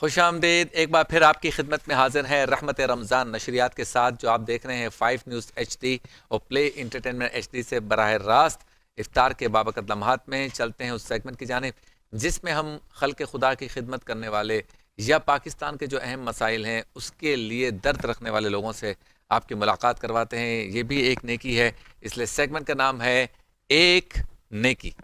खुशामदीद। एक बार फिर आपकी खिदमत में हाजिर है रहमत रमज़ान नशरियात के साथ, जो आप देख रहे हैं 5 न्यूज़ HD और प्ले इंटरटेनमेंट HD से बराह रास्त इफ्तार के बाबरकत लम्हात में चलते हैं उस सेगमेंट की जानिब जिसमें हम खल्क़ खुदा की खिदमत करने वाले या पाकिस्तान के जो अहम मसाइल हैं उसके लिए दर्द रखने वाले लोगों से आपकी मुलाकात करवाते हैं। ये भी एक नेकी है, इसलिए सेगमेंट का नाम है एक नेकी।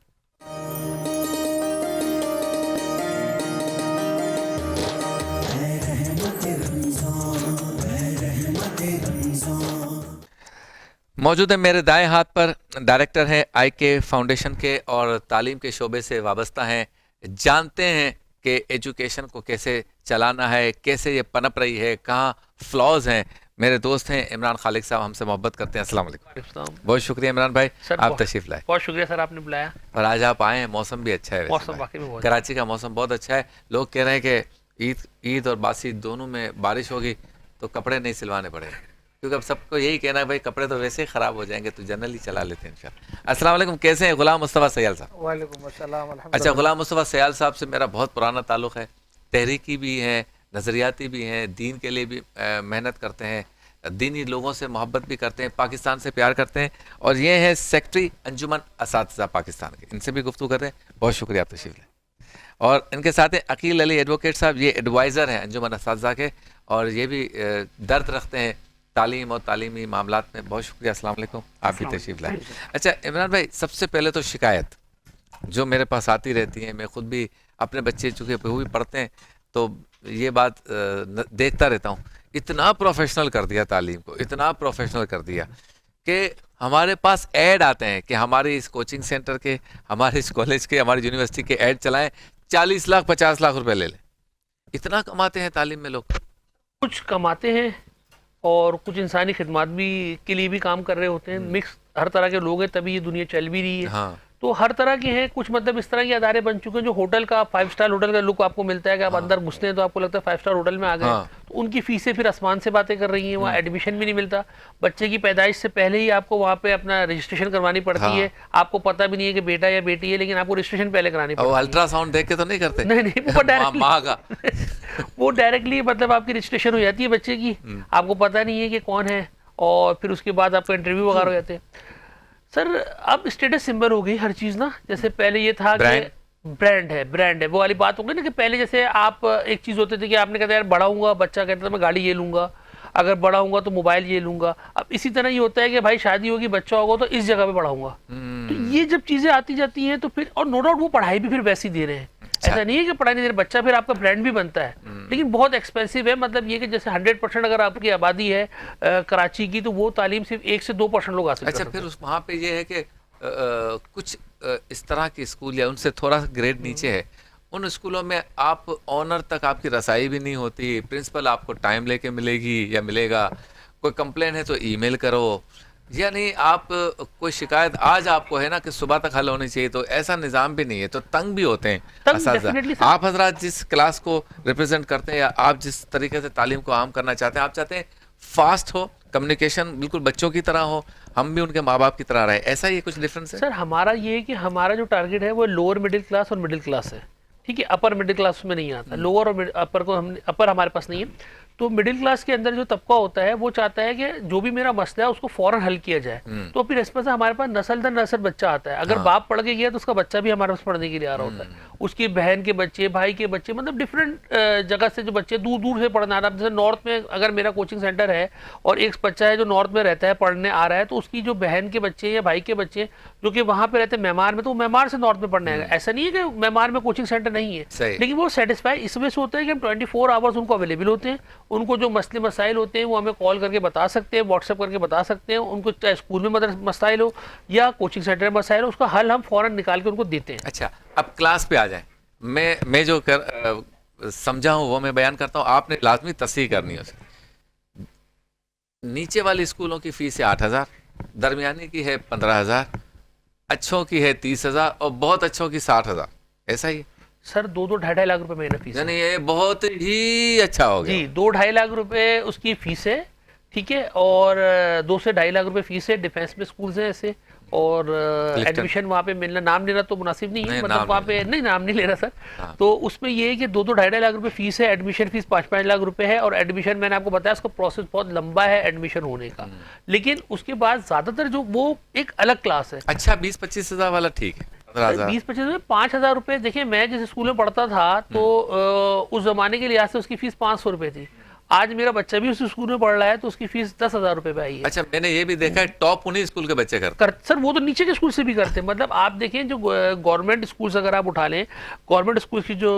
मौजूद है मेरे दाएं हाथ पर डायरेक्टर हैं IK फाउंडेशन के और तालीम के शोबे से वाबस्ता हैं, जानते हैं कि एजुकेशन को कैसे चलाना है, कैसे ये पनप रही है, कहाँ फ्लॉज हैं। मेरे दोस्त हैं इमरान खालिक साहब, हमसे मोहब्बत करते हैं। अस्सलाम वालेकुम। बहुत शुक्रिया इमरान भाई, आप तशरीफ लाए। बहुत शुक्रिया सर, आपने बुलाया और आज आप आए हैं, मौसम भी अच्छा है। मौसम वाकई में बहुत कराची का मौसम बहुत अच्छा है। लोग कह रहे हैं कि ईद और बासी दोनों में बारिश होगी तो कपड़े नहीं सिलवाने पड़ेंगे, क्योंकि अब सबको यही कहना है भाई कपड़े तो वैसे ही ख़राब हो जाएंगे तो जनरली चला लेते हैं इंशाल्लाह। अस्सलाम वालेकुम, कैसे हैं गुलाम मुस्तफ़ा सयाल साहब? वालेकुम अस्सलाम। अच्छा, गुलाम मुस्तफ़ा सयाल साहब से मेरा बहुत पुराना ताल्लुक़ है, तहरीकी भी है, नज़रियाती भी हैं, दीन के लिए भी मेहनत करते हैं, दीनी लोगों से मोहब्बत भी करते हैं, पाकिस्तान से प्यार करते हैं, और ये है सेक्रेटरी अंजुमन असातिज़ा पाकिस्तान के। इनसे भी गुफ्तगू कर रहे हैं। बहुत शुक्रिया, आप तशरीफ़ लाए। और इनके साथ हैं अकील अली एडवोकेट साहब, ये एडवाइज़र हैं अंजुमन असातिज़ा के और ये भी दर्द रखते हैं तालीम और तालीमी मामलात में। बहुत शुक्रिया, अस्सलाम वालेकुम, आप भी तशरीफ़ लाए। अच्छा इमरान भाई, सबसे पहले तो शिकायत जो मेरे पास आती रहती है, मैं ख़ुद भी अपने बच्चे चूँकि वो भी पढ़ते हैं तो ये बात देखता रहता हूँ, इतना प्रोफेशनल कर दिया तालीम को, इतना प्रोफेशनल कर दिया कि हमारे पास ऐड आते हैं कि हमारे इस कोचिंग सेंटर के, हमारे इस कॉलेज के, हमारी यूनिवर्सिटी के ऐड चलाएं, 40 लाख 50 लाख रुपए ले लें। इतना कमाते हैं तालीम में लोग? कुछ कमाते हैं और कुछ इंसानी खिदमत भी के लिए भी काम कर रहे होते हैं। मिक्स हर तरह के लोग हैं, तभी ये दुनिया चल भी रही है। हाँ। तो हर तरह के हैं। कुछ मतलब इस तरह के अदारे बन चुके हैं जो होटल का 5 स्टार होटल का लुक आपको मिलता है कि आप अंदर घुसते हैं तो आपको लगता है 5 स्टार होटल में आ गए। तो उनकी फीसें फिर आसमान से बातें कर रही हैं। वहाँ एडमिशन भी नहीं मिलता, बच्चे की पैदाइश से पहले ही आपको वहाँ पे अपना रजिस्ट्रेशन करवानी पड़ती है। आपको पता भी नहीं है कि बेटा या बेटी है, लेकिन आपको रजिस्ट्रेशन पहले करानी पड़ती है। अल्ट्रासाउंड देख के तो नहीं करते? नहीं, वो डायरेक्टली वो डायरेक्टली मतलब आपकी रजिस्ट्रेशन हो जाती है बच्चे की, आपको पता नहीं है कि कौन है, और फिर उसके बाद आपका इंटरव्यू वगैरह हो जाते हैं। सर अब स्टेटस सिंबल हो गई हर चीज़ ना। जैसे पहले ये था कि ब्रांड है वो वाली बात हो गई ना, कि पहले जैसे आप एक चीज़ होती थी कि आपने कहता यार बड़ा हूँगा, बच्चा कहता था मैं गाड़ी ये लूँगा, अगर बड़ा हूँगा तो मोबाइल ये लूँगा। अब इसी तरह ये होता है कि भाई शादी होगी, बच्चा होगा तो इस जगह पे बढ़ाऊंगा। तो ये जब चीज़ें आती जाती हैं तो फिर, और नो डाउट वो पढ़ाई भी फिर वैसी दे रहे हैं। ऐसा नहीं है कि पढ़ाई नहीं दे रहे, बच्चा फिर आपका ब्रांड भी बनता है, लेकिन बहुत एक्सपेंसिव है। मतलब ये कि जैसे 100% अगर आपकी आबादी है कराची की, तो वो तालीम सिर्फ 1 से 2% लोग हासिल कर सकते हैं। अच्छा, फिर वहाँ पे ये है कि कुछ इस तरह के स्कूल या उनसे थोड़ा ग्रेड नीचे है, उन स्कूलों में आप ऑनर तक आपकी रसाई भी नहीं होती, प्रिंसिपल आपको टाइम लेके मिलेगी या मिलेगा, कोई कंप्लेन है तो ईमेल करो, यानी आप कोई शिकायत आज आपको है ना कि सुबह तक हल होनी चाहिए, तो ऐसा निज़ाम भी नहीं है, तो तंग भी होते हैं असातिज़ा। आप हजरात जिस क्लास को रिप्रेजेंट करते हैं या आप जिस तरीके से तालीम को आम करना चाहते हैं, आप चाहते हैं फास्ट हो, कम्युनिकेशन बिल्कुल बच्चों की तरह हो, हम भी उनके माँ बाप की तरह रहे, ऐसा ही कुछ डिफरेंस है? सर हमारा ये है कि हमारा जो टारगेट है वो लोअर मिडिल क्लास और मिडिल क्लास है, ठीक है। अपर मिडिल क्लास में नहीं आता, लोअर और अपर को हम, अपर हमारे पास नहीं है। तो मिडिल क्लास के अंदर जो तबका होता है वो चाहता है कि जो भी मेरा मसला है उसको फौरन हल किया जाए। तो फिर इस पर से हमारे पास नस्ल दर नस्ल बच्चा आता है। अगर बाप पढ़ के गया तो उसका बच्चा भी हमारे पास पढ़ने के लिए आ रहा होता है, उसकी बहन के बच्चे, भाई के बच्चे, मतलब डिफरेंट जगह से जो बच्चे दूर दूर से पढ़ने आ रहा है। जैसे नॉर्थ में अगर मेरा कोचिंग सेंटर है और एक बच्चा है जो नॉर्थ में रहता है पढ़ने आ रहा है, तो उसकी जो बहन के बच्चे या भाई के बच्चे जो कि वहाँ पे रहते हैं मेमार में, तो वो मेमार से नॉर्थ में पढ़ने आएगा। ऐसा नहीं है कि मेमार में कोचिंग सेंटर नहीं है, लेकिन वो सेटिस्फाई इस वजह से होता है कि हम 24 आवर्स उनको अवेलेबल होते हैं। उनको जो मसले मसाइल होते हैं वो हमें कॉल करके बता सकते हैं, व्हाट्सएप करके बता सकते हैं। उनको चाहे स्कूल में मसाइल हो या कोचिंग सेंटर में मसाइल हो, उसका हल हम फौरन निकाल के उनको देते हैं। अच्छा, अब क्लास पे आ जाए। मैं जो समझा हूँ वो मैं बयान करता हूँ, आपने लाजमी तस्हीह करनी है उसकी। नीचे वाली स्कूलों की फीस है 8,000, दरमियानी की है 15,000, अच्छों की है 30,000 और बहुत अच्छों की 60,000, ऐसा ही? सर 2-2-2.5 लाख रुपए महीना फीस, यानी ये बहुत ही अच्छा हो गया जी। 2-2.5 लाख रुपए उसकी फीस है, ठीक है। और 2 से 2.5 लाख रुपए फीस है। डिफेंस में स्कूल्स हैं ऐसे, और क्लिफ्टन। एडमिशन वहाँ पे मिलना, नाम लेना तो मुनासिब नहीं है, नहीं, मतलब नाम वहाँ नहीं पे नहीं, नाम नहीं ले रहा सर। हाँ। तो उसमें ये है कि 2-2 2.5 लाख रुपए फीस है, एडमिशन फीस 5-5 लाख रुपए है, और एडमिशन मैंने आपको बताया उसका प्रोसेस बहुत लंबा है एडमिशन होने का। लेकिन उसके बाद ज्यादातर जो वो एक अलग क्लास है। अच्छा, 20-25 हजार वाला ठीक है, 15,000। 20-25 में 5,000 रुपए। देखिए मैं जिस स्कूल में पढ़ता था तो उस जमाने के लिहाज से उसकी फीस 500 रुपए थी। आज मेरा बच्चा भी उस स्कूल में पढ़ रहा है तो उसकी फीस 10,000 रुपए पे आई है। अच्छा, मैंने ये भी देखा है टॉप उन्हीं स्कूल के बच्चे करते सर वो तो नीचे के स्कूल से भी करते हैं। मतलब आप देखें जो गवर्नमेंट स्कूल्स अगर आप उठा लें, गवर्नमेंट स्कूल की जो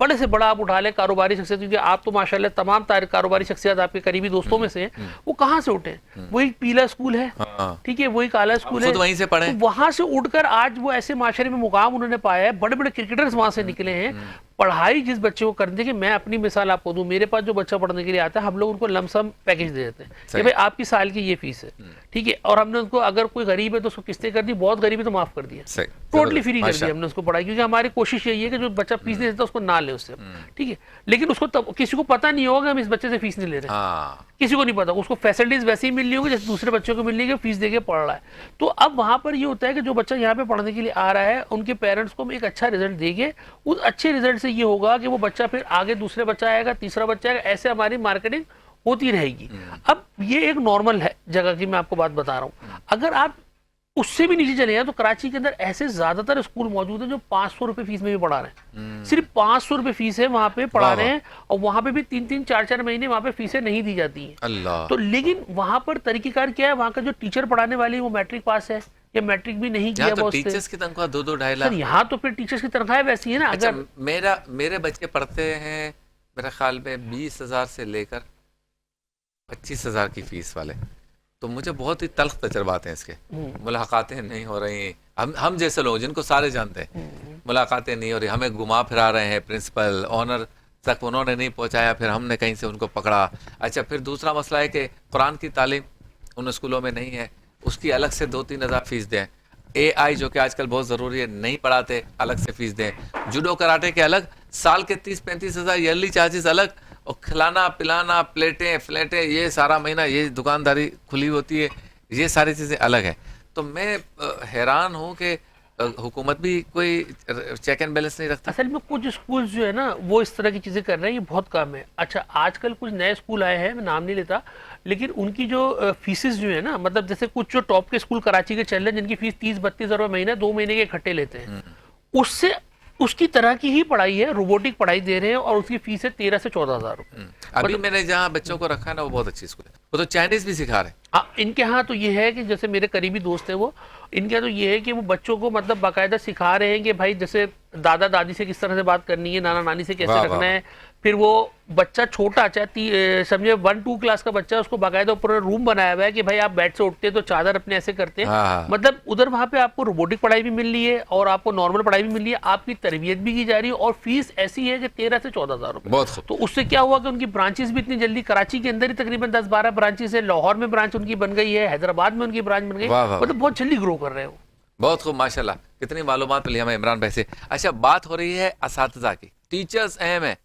बड़े से बड़ा आप उठा लें कारोबारी शख्सियत, क्योंकि आप तो माशाल्लाह तमाम कारोबारी शख्सियत आपके करीबी दोस्तों में से हैं, वो कहाँ से उठे? वही पीला स्कूल है, हाँ। ठीक है, वही काला स्कूल है, खुद वहीं से पढ़े। तो वहां से उठकर आज वो ऐसे माशरे में मुकाम उन्होंने पाया है, बड़े बड़े क्रिकेटर्स वहां से निकले हैं। पढ़ाई जिस बच्चे को करने की, मैं अपनी मिसाल आपको दूं, मेरे पास जो बच्चा पढ़ने के लिए आता है हम लोग उनको लमसम पैकेज दे देते हैं कि भाई आपकी साल की ये फीस है, ठीक है, और हमने उनको अगर कोई गरीब है तो उसको किस्तें कर दी, बहुत गरीब है तो माफ कर दिया, टोटली फ्री कर दिया हमने उसको पढ़ाई, क्योंकि हमारी कोशिश यही है कि जो बच्चा फीस नहीं देता उसको ना ले उससे, ठीक है। लेकिन उसको तब किसी को पता नहीं होगा हम इस बच्चे से फीस नहीं ले रहे, हाँ। किसी को नहीं पता, उसको फैसिलिटीज वैसे ही मिल रही होगी जैसे दूसरे बच्चों को मिल रही है, फीस देके पढ़ रहा है। तो अब वहां पर ये होता है कि जो बच्चा यहाँ पे पढ़ने के लिए आ रहा है उनके पेरेंट्स को हम एक अच्छा रिजल्ट देंगे, उस अच्छे रिजल्ट से ये होगा कि वो बच्चा फिर आगे दूसरे बच्चा आएगा, तीसरा बच्चा आएगा, ऐसे हमारी मार्केटिंग होती रहेगी। अब ये एक नॉर्मल है जगह की मैं आपको बात बता रहा हूँ। अगर आप उससे भी नीचे चले जाए तो कराची के अंदर ऐसे ज्यादातर स्कूल मौजूद हैं जो 500 रुपए फीस में भी पढ़ा रहे हैं, सिर्फ 500 रुपए फीस है वहां पे पढ़ा रहे हैं, और वहां पे भी 3-3 4-4 महीने वहां पे फीसें नहीं दी जाती हैं। अल्लाह। तो लेकिन वहां पर तरीकेकार क्या है, वहां का जो टीचर पढ़ाने वाले वो मैट्रिक पास है या मैट्रिक भी नहीं किया, तो टीचर्स की तनख्वाह 2-2-2.5 लाख। यहाँ तो फिर टीचर्स की तनख्वाह वैसी है ना। अच्छा, अगर मेरे बच्चे पढ़ते हैं मेरे ख्याल में 20,000 से लेकर 25,000 की फीस वाले, तो मुझे बहुत ही तल्ख तजर्बात हैं इसके। मुलाकातें नहीं हो रही, हम जैसे लोग जिनको सारे जानते हैं, मुलाकातें नहीं हो रही, हमें घुमा फिरा रहे हैं, प्रिंसिपल ऑनर तक उन्होंने नहीं पहुंचाया, फिर हमने कहीं से उनको पकड़ा। अच्छा, फिर दूसरा मसला है कि कुरान की तालीम उन स्कूलों में नहीं है, उसकी अलग से 2-3 हज़ार फीस दें। AI जो कि आजकल बहुत ज़रूरी है, नहीं पढ़ाते, अलग से फीस दें। जूडो कराटे के अलग, साल के 30-35 हज़ार ईयरली चार्जेस अलग, और खिलाना पिलाना, प्लेटें फ्लेटें, ये सारा महीना ये दुकानदारी खुली होती है, ये सारी चीज़ें अलग हैं। तो मैं हैरान हूँ कि हुकूमत भी कोई चेक एंड बैलेंस नहीं रखता। असल में कुछ स्कूल जो है ना वो इस तरह की चीजें कर रहे हैं, ये बहुत कम है। अच्छा, आजकल कुछ नए स्कूल आए हैं, मैं नाम नहीं लेता, लेकिन उनकी जो फीसेस जो है ना, मतलब जैसे कुछ जो टॉप के स्कूल कराची के चल रहे हैं जिनकी फीस 30-32 हज़ार रुपये महीना 2 महीने के इकट्ठे लेते हैं, उससे उसकी तरह की ही पढ़ाई है, रोबोटिक पढ़ाई दे रहे हैं, और उसकी फीस है 13 से 14 हज़ार रुपये। अभी मैंने जहाँ बच्चों को रखा है ना वो बहुत अच्छी स्कूल है, वो तो चाइनीज भी सिखा रहे हैं। इनके यहाँ तो ये है कि जैसे मेरे करीबी दोस्त हैं वो, इनके यहाँ तो ये है कि वो बच्चों को मतलब बाकायदा सिखा रहे हैं कि भाई जैसे दादा दादी से किस तरह से बात करनी है, नाना नानी से कैसे रखना है। फिर वो बच्चा छोटा, चाहे समझे 1-2 क्लास का बच्चा, उसको बाकायदा ऊपर रूम बनाया हुआ है कि भाई आप बेड से उठते हैं तो चादर अपने ऐसे करते हैं। मतलब उधर वहाँ पे आपको रोबोटिक पढ़ाई भी मिल रही है और आपको नॉर्मल पढ़ाई भी मिल रही है, आपकी तरबियत भी की जा रही है, और फीस ऐसी है कि 13 से 14 हज़ार रुपये। तो उससे क्या हुआ कि उनकी ब्रांचेस भी इतनी जल्दी, कराची के अंदर ही तकरीबन 10-12 ब्रांचेस है, लाहौर में ब्रांच उनकी बन गई है, हैदराबाद में उनकी ब्रांच बन गई, मतलब बहुत जल्दी ग्रो कर रहे हो। बहुत खूब, माशाल्लाह, कितनी मालूमात मिली हमें इमरान भाई से। अच्छा, बात हो रही है असातिज़ा की। टीचर्स अहम है,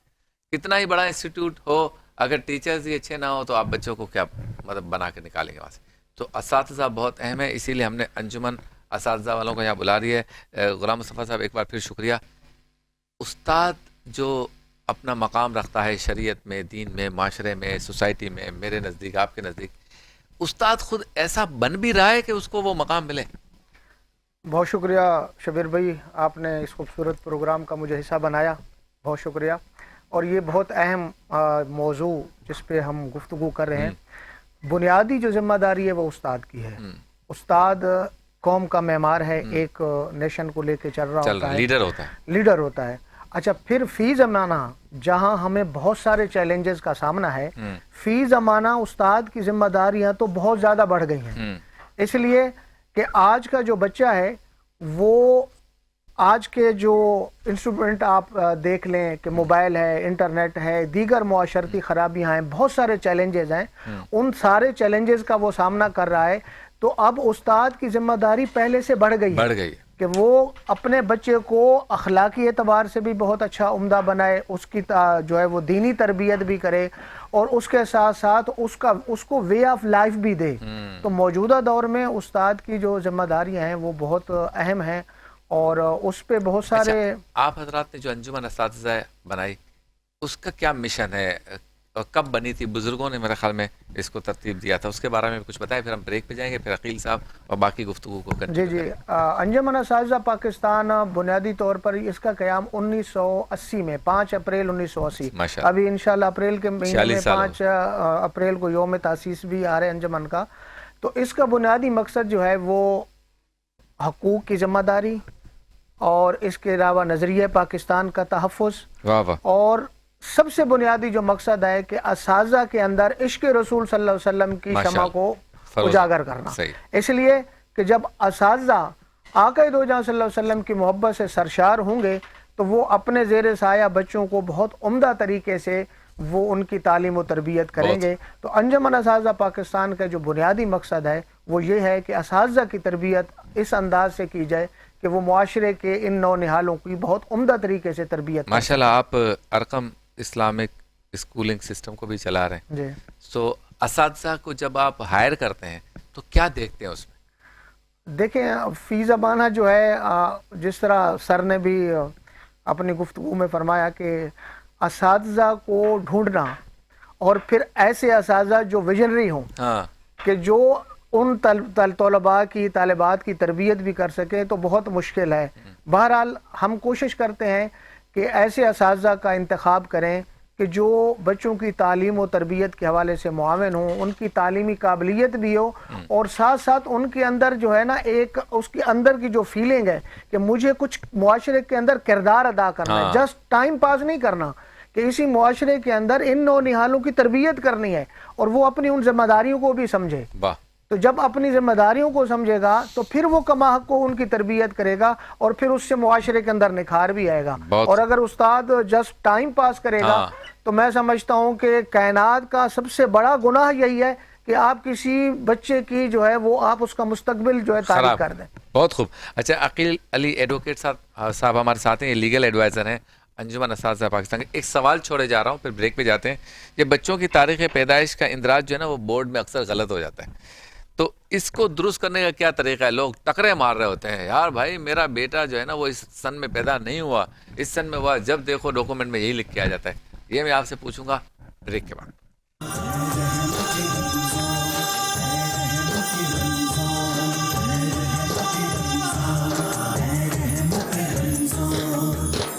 कितना ही बड़ा इंस्टीट्यूट हो, अगर टीचर्स ही अच्छे ना हो तो आप बच्चों को क्या मतलब बना के निकालेंगे वहाँ से। तो असातिज़ा बहुत अहम है, इसीलिए हमने अंजुमन असातिज़ा वालों को यहाँ बुला रही है। गुलाम मुस्तफ़ा साहब, एक बार फिर शुक्रिया। उस्ताद जो अपना मकाम रखता है शरीयत में, दीन में, माशरे में, सोसाइटी में, मेरे नज़दीक, आपके नज़दीक, उस्ताद खुद ऐसा बन भी रहा है कि उसको वो मकाम मिले। बहुत शुक्रिया शबीर भाई, आपने इस खूबसूरत प्रोग्राम का मुझे हिस्सा बनाया, बहुत शुक्रिया। और ये बहुत अहम मौजू जिस पे हम गुफ्तगू कर रहे हैं, बुनियादी जो जिम्मेदारी है वो उस्ताद की है। उस्ताद कौम का मेमार है, एक नेशन को लेके चल रहा होता है, लीडर होता है। अच्छा, फिर फी जमाना, जहां हमें बहुत सारे चैलेंजेस का सामना है, फी जमाना उस्ताद की जिम्मेदारियां तो बहुत ज़्यादा बढ़ गई हैं। इसलिए कि आज का जो बच्चा है वो, आज के जो इंस्ट्रूमेंट आप देख लें कि मोबाइल है, इंटरनेट है, दीगर मुआशरती खराबियां हैं, बहुत सारे चैलेंजेस हैं, उन सारे चैलेंजेस का वो सामना कर रहा है। तो अब उस्ताद की जिम्मेदारी पहले से बढ़ गई है कि वो अपने बच्चे को अखलाकी एतबार से भी बहुत अच्छा उम्दा बनाए, उसकी जो है वो दीनी तरबियत भी करे और उसके साथ साथ उसको वे ऑफ लाइफ भी दे। तो मौजूदा दौर में उस्ताद की जो जिम्मेदारियां हैं वो बहुत अहम हैं और उस पे बहुत सारे आप हजरात ने जो अंजुमन असातिज़ा बनाई उसका क्या मिशन है और कब बनी थी? बुजुर्गों ने मेरे ख्याल में इसको तरतीब दिया था, उसके बारे में भी कुछ बताएं, फिर हम ब्रेक पे जाएंगे, फिर अकील साहब और बाकी गुफ्तगू को जी कंटिन्यू जी करेंगे। अंजुमन असातिज़ा पाकिस्तान बुनियादी तौर पर इसका क़याम 1980 में 5 अप्रैल 1980, माशाअल्लाह। अभी इंशाल्लाह अप्रैल के महीने 46 में साल 5 अप्रैल को योम तासीस भी आ रहे हैं अंजुमन का। तो इसका बुनियादी मकसद जो है वो हकूक़ की ज़िम्मेदारी और इसके अलावा नज़रिया पाकिस्तान का तहफ़्फ़ुज़, वाह वाह, और सबसे बुनियादी जो मकसद है कि असातिज़ा के अंदर इश्क़ रसूल सल्लल्लाहु अलैहि वसल्लम की शमा को उजागर करना। इसलिए कि जब असातिज़ा आक़ा दो जहां सल्लल्लाहु अलैहि वसल्लम की मोहब्बत से सरशार होंगे तो वो अपने ज़ेर साया बच्चों को बहुत उम्दा तरीके से वो उनकी तालीम और तरबियत करेंगे। तो अंजुमन असातिज़ा पाकिस्तान का जो बुनियादी मकसद है वो ये है कि असातिज़ा की तरबियत इस अंदाज से की जाए कि वो मुआशरे के इन नौनिहालों की बहुत उम्दा तरीके से तरबियत। माशाल्लाह, आप अरकम इस्लामिक स्कूलिंग सिस्टम को भी चला रहे हैं जी। सो असातिज़ा को जब आप हायर करते हैं तो क्या देखते हैं उसमें? देखें, फ़ी ज़माना जो है जिस तरह सर ने भी अपनी गुफ्तगू में फरमाया कि असातिज़ा को ढूंढना और फिर ऐसे असातिज़ा जो विजनरी हों, हाँ, कि जो उन तलबा की तालिबात की तरबियत भी कर सके तो बहुत मुश्किल है। बहरहाल हम कोशिश करते हैं कि ऐसे असातिज़ा का इंतखाब करें कि जो बच्चों की तालीम और तरबियत के हवाले से मुआविन हों, उनकी तालीमी काबिलियत भी हो और साथ साथ उनके अंदर जो है ना एक उसके अंदर की जो फीलिंग है कि मुझे कुछ मुआशरे के अंदर किरदार अदा करना है, जस्ट टाइम पास नहीं करना, कि इसी मुआशरे के अंदर इन नौनिहालों की तरबियत करनी है और वो अपनी उन जिम्मेदारियों को भी समझे। तो जब अपनी जिम्मेदारियों को समझेगा तो फिर वो कमाहक को उनकी तरबियत करेगा और फिर उससे मुआशरे के अंदर निखार भी आएगा। और अगर उस्ताद जस्ट टाइम पास करेगा तो मैं समझता हूँ कि कायनात का सबसे बड़ा गुनाह यही है कि आप किसी बच्चे की जो है वो आप उसका मुस्तकबिल जो है तारीफ कर दें। बहुत खूब। अच्छा, अकील अली एडवोकेट साहब हमारे साथ हैं, ये लीगल एडवाइज़र हैं अंजुमन असातिज़ा पाकिस्तान के। एक सवाल छोड़े जा रहा हूँ, फिर ब्रेक पे जाते हैं। ये बच्चों की तारीख़ पैदाइश का इंदराज जो है ना वो बोर्ड में अक्सर गलत हो जाता है, तो इसको दुरुस्त करने का क्या तरीका है? लोग टकरे मार रहे होते हैं, यार भाई मेरा बेटा जो है ना वो इस सन में पैदा नहीं हुआ, इस सन में हुआ, जब देखो डॉक्यूमेंट में यही लिख के आ जाता है। ये मैं आपसे पूछूंगा ब्रेक के बाद।